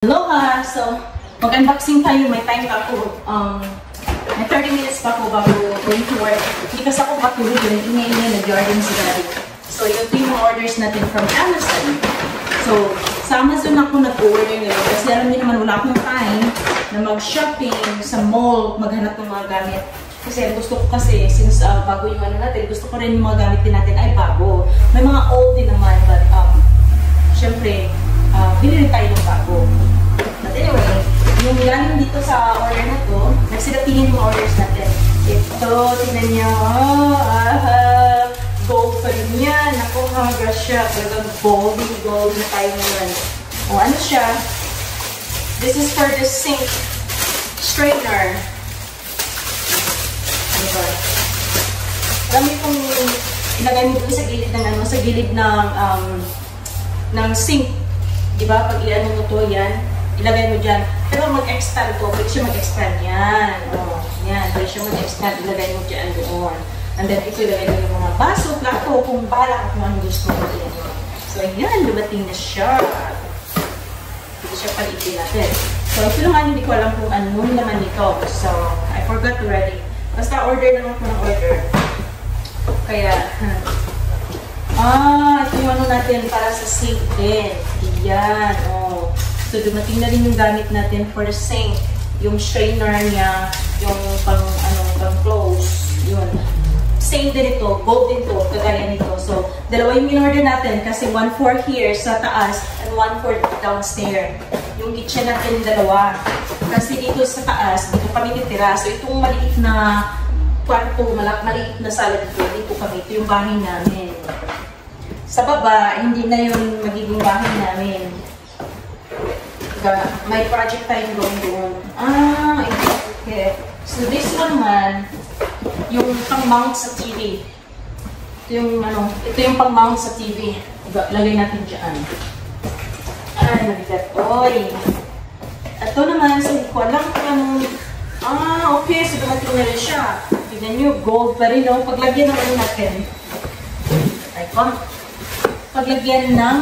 Aloha! So, mag-unboxing tayo. May time pa ako. May 30 minutes pa ako bago going to work. Hindi kasi ako matulog. Ingay-ingay nag-garden si Daddy. So, ito yung mga orders natin from Amazon. So, sa Amazon ako nag-order ngayon. Kasi alam niyo naman, wala akong time na mag-shopping sa mall, maghanap ng mga gamit. Kasi gusto ko kasi, since bago yung ano natin, gusto ko rin yung mga gamit din natin ay bago. May mga old din naman, but syempre, bili rin tayo ng bago. But anyway, yung galing dito sa order na to, nagsilatingin yung orders natin. Ito, tingnan nyo, gold pa rin yan. Ako, hamaga siya. Talagang gold na tayo naman. O, ano siya? This is for the sink straightener. Diba? Alam mo kung ilagay mo doon sa gilid ng ano, sa gilid ng sink. Diba? Pag i-ano mo to, yan. Ilagay mo dyan. Pero mag-expand to. Pwede siya mag-expand. Yan. O, yan. Pwede siya mag-expand. Ilagay mo dyan doon. And then, ito ilagay mo yung mga baso, plato, kung bala kung ano gusto mo. So, ayan. Dumating na siya. Ito siya palitin natin. So, ito lang hindi ko alam kung anong naman nito. So, I forgot already. Basta order naman ko ng order. Kaya, ito yung ano natin para sa sink din. Ayan. O. So, dumating na rin yung gamit natin for the sink. Yung strainer niya, yung pang close. Yun. Same din ito. Gold din ito. Kagaya nito. So, dalawa yung in-order natin kasi 1/4 here sa taas and 1/4 downstairs. Yung kitchen natin dalawa. Kasi dito sa taas, dito kami titira. So, itong maliit na kwarto, maliit na sala dito kami. Ito yung bahay namin. Sa baba, hindi na yung magiging bahay namin. May project tayong gawin doon. Okay. So, this one man, yung pang-mount sa TV. Ito yung pang-mount sa TV. Lagay natin dyan. Ay, nabigat. Oy. Ito naman, so, ko alam kung okay. So, dumating na rin siya. Tignan nyo, gold pa rin, no? Paglagyan naman natin. Ay, paglagyan ng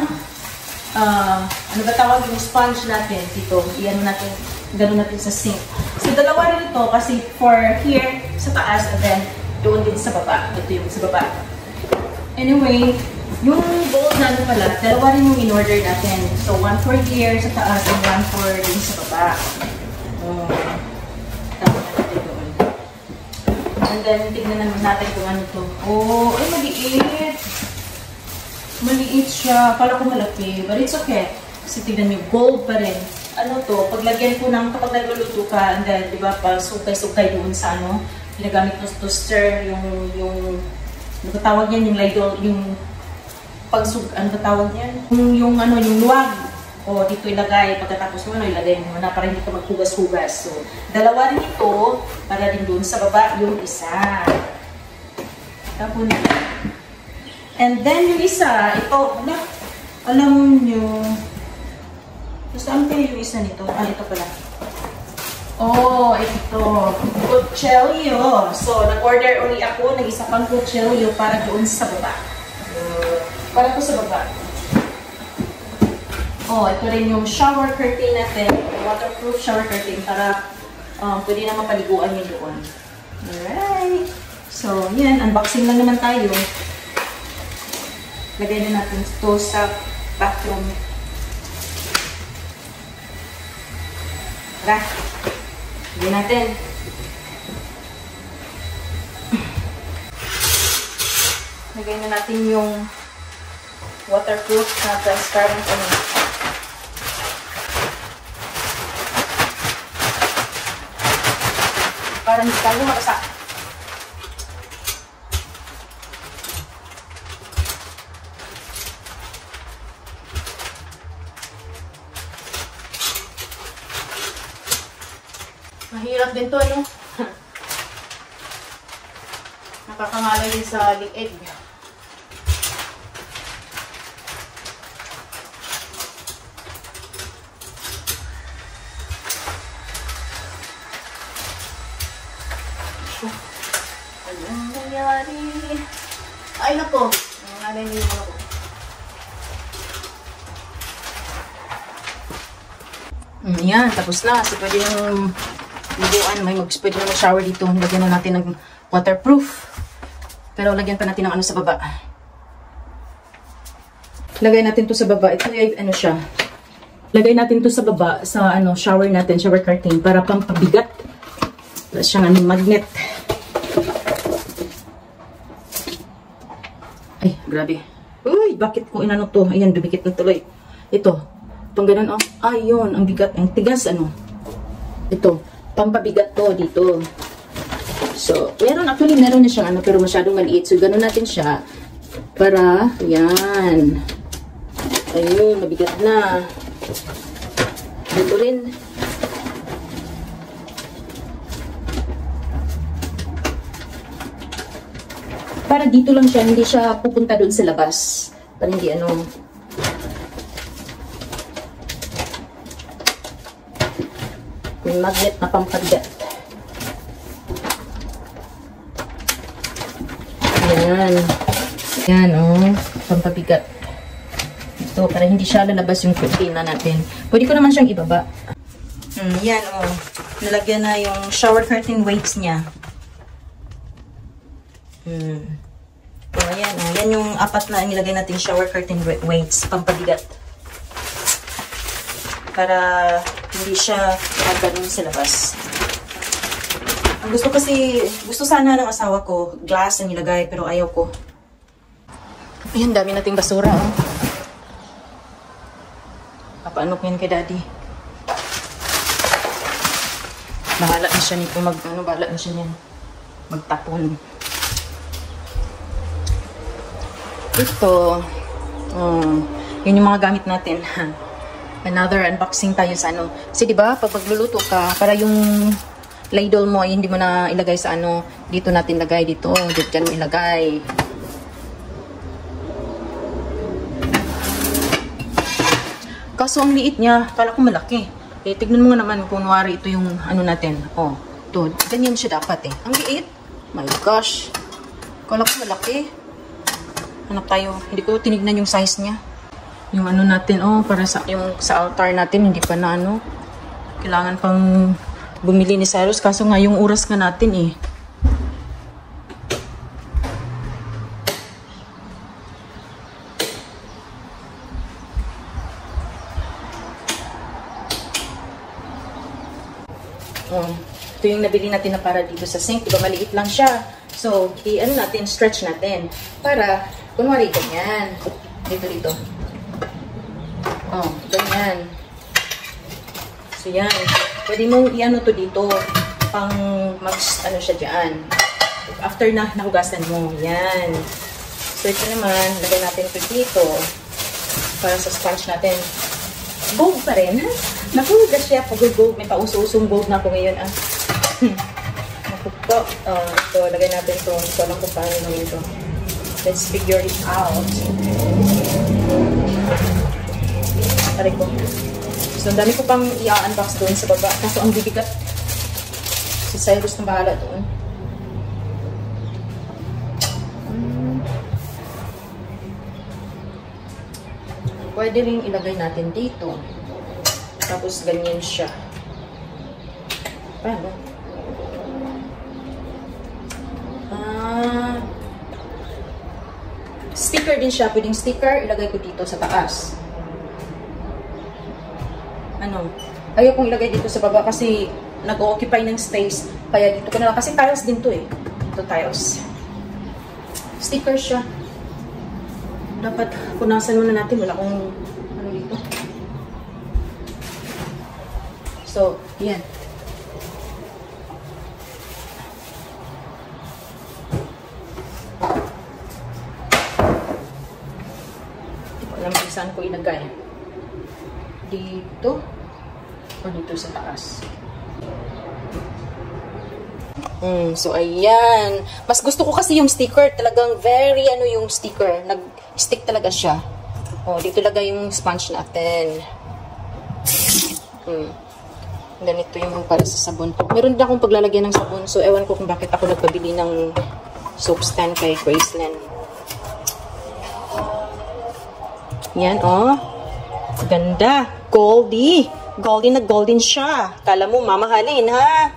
ano ba tawag yung sponge natin dito, iyan natin, gano'n natin sa sink. So, dalawa rin ito kasi for here, sa taas, and then doon din sa baba. Ito yung sa baba. Anyway, yung gold na ano pala, dalawa rin yung in-order natin. So, 1/4 here sa taas and 1/4 din sa baba. Tapos natin doon. And then, tignan naman natin kung ano ito. Oh, ay maliit! Maliit siya. Akala ko malaki. But it's okay. Kasi tignan nyo, gold pa rin. Ano to, paglagyan ko ng, kapag nagluluto ka, and then, di ba, sukay-sukay doon sa ano, ginagamit mo to stir, yung tawag yan, yung ladle, yung ano tawag yan? Yung luwag. O, dito ilagay, pagkatapos mo, ilagay mo na para hindi ka maghugas-hugas. So, dalawa rin ito, para din doon sa baba, yung isa. Tapos and then, yung isa, ito, alam nyo, saan kayo yung isa nito? Ito pala. Oh, ito. Cuchillo. So, nag-order ulit ako ng isa pang cuchillo para doon sa baba. Para po sa baba. Oh, ito rin yung shower curtain natin. Waterproof shower curtain para pwede na mapaliguan yun doon. Alright. So, yan. Unboxing lang naman tayo. Lagay na natin ito sa bathroom. Tara. Lagay natin. Lagay na natin yung waterproof na transparent ano. Para hindi tayo makasa. Mahirap din to, no? Nakakangalay din sa liig. Anong nangyari? Ay, nako. Nangalay niyo ako. Yan, tapos na. So, pwede yung liguan. Pwede na mag-shower dito. Lagyan na natin ng waterproof. Pero lagyan pa natin ng ano sa baba. Lagay natin to sa baba. Ito ay ano siya. Lagay natin to sa baba sa ano shower natin, shower curtain para pampabigat. Tapos siyang ano, magnet. Ay, grabe. Uy, bakit ko inano to? Ayan, dumikit na tuloy. Ito. Pang ganun, oh. Ayun, ang bigat. Ang tigas, ano. Ito. Pampabigat to dito. So, meron na siyang ano, pero masyadong maliit. So, ganun natin siya. Para, yan. Ayun, mabigat na. Dito rin. Para dito lang siya, hindi siya pupunta doon sa labas. Para hindi ano. Yung magnet na pampabigat. Yan. Yan, oh. Pampabigat. Ito, para hindi siya lalabas yung kurtina natin. Pwede ko naman siyang ibaba. Yan, oh. Nalagyan na yung shower curtain weights niya. So, ayan, oh. Yan yung apat na nilagay natin shower curtain weights. Pampabigat. Para hindi siya magano'n sa labas. Ang gusto sana ng asawa ko, glass ang nilagay, pero ayaw ko. Ayan, dami nating basura, oh. Papaano ko yan kay daddy? Bahala na siya nito bahala na siya niyan. Magtapon. Ito. Yun yung mga gamit natin. Another unboxing tayo sa ano. Kasi diba, pag magluluto ka, para yung ladle mo ay hindi mo na ilagay sa ano. Dito natin lagay dito. Dito mo ilagay. Kaso ang liit niya, kala ko malaki. Eh, tignan mo nga naman kung wari ito yung ano natin. Oh, ito. Ganyan siya dapat eh. Ang liit. My gosh. Kala ko malaki. Hanap tayo. Hindi ko tinignan yung size niya. Yung ano natin, oh, para sa altar natin, hindi pa na ano. Kailangan pang bumili ni Cyrus. Kaso nga yung oras ka natin eh. Ito yung nabili natin na para dito sa sink. Diba maliit lang siya. So, i-ano natin, stretch natin. Para, kunwari, ganyan. Dito. Oh, ganyan. So, yan. Pwede mong i-ano to dito. Pang ano siya dyan. After na nahugasan mo. Yan. So, ito naman, lagay natin ito dito. Para sa sponge natin. Gold pa rin. Nakuhugas siya. Pag-gold. May pauso-usong gold na ako ngayon. Naku po. Ito, lagay natin ito. So, alam kung paano naman ito. Let's figure it out. Aray ko. So, ang dami ko pang i-unbox doon sa baba. Kaso, ang bibigat. Si Cyrus na bahala doon. Pwede rin ilagay natin dito. Tapos, ganyan siya. Paano? Sticker din siya. Pwedeng sticker, ilagay ko dito sa taas. Ano? Ayaw kong ilagay dito sa baba kasi nag-occupy ng space. Kaya dito ko na lang. Kasi tiles din to eh. Ito tiles. Sticker siya. Dapat punasan muna natin. Wala akong ano dito. So, yan. Alam mo saan ko ilagay. Dito o dito sa taas. So, ayan. Mas gusto ko kasi yung sticker. Talagang very ano yung sticker. Nag-stick talaga siya. O, dito lagay yung sponge natin. Ganito yung para sa sabon. Meron din akong paglalagyan ng sabon. So, ewan ko kung bakit ako nagpabili ng soap stand kay Graceland. Yan, oh. Ganda. Goldie. Golden na golden siya. Kala mo, mamahalin, ha?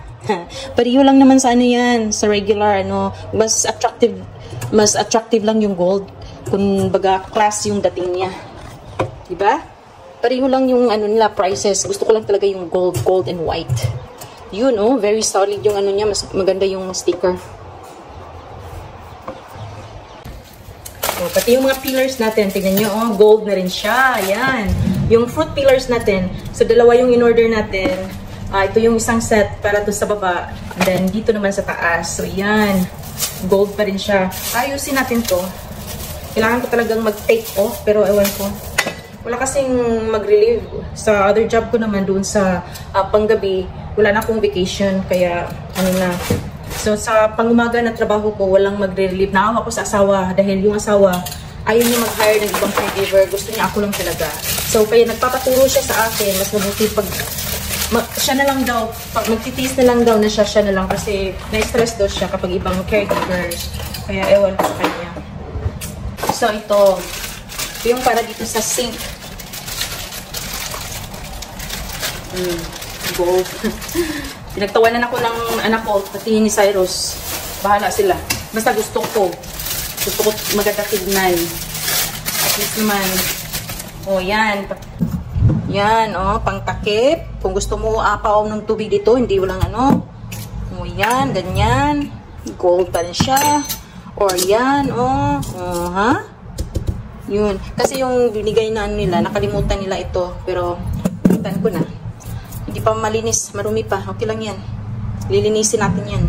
Pariyo lang naman sa ano yan, sa regular, ano. Mas attractive lang yung gold. Kung baga, class yung dating niya. Diba? Pariyo lang yung ano nila, prices. Gusto ko lang talaga yung gold and white. Yun, oh, very solid yung ano niya. Mas maganda yung sticker. So, pati yung mga pillars natin, tignan nyo, oh, gold na rin siya. Ayan. Yung fruit pillars natin, so dalawa yung in-order natin. Ito yung isang set para to sa baba. And then, dito naman sa taas. So, yan. Gold pa rin siya. Ayusin natin to. Kailangan ko talagang mag-take off, pero ewan ko. Wala kasing mag-relieve. Sa other job ko naman, doon sa panggabi, wala na akong vacation. Kaya, ano na. So, sa pangumaga na trabaho ko, walang magre-relieve. Naawa ko sa asawa dahil yung asawa, ayaw niya mag-hire ng ibang caregiver. Gusto niya ako lang talaga. So, kaya nagpapaturo siya sa akin. Mas mabuti pag siya na lang daw, pag magtitiis na lang daw na siya na lang kasi na-stress daw siya kapag ibang caregivers. Kaya ewan ko sa kanya. So, ito yung para dito sa sink. Gold. Pinagtawanan ako ng anak ko, pati ni Cyrus. Bahala sila. Basta gusto ko maganda tignan. At least naman, oh yan. Yan, oh, pangtakip. Kung gusto mo apaw ng tubig dito, hindi walang ano. Oh, yan, ganyan. Gold pa rin siya. Or yan, oh. Ha? Yun. Kasi yung binigay na ano nila, nakalimutan nila ito. Pero, limutan ko na. Hindi pa malinis, marumi pa. Okay lang yan. Lilinisin natin yan.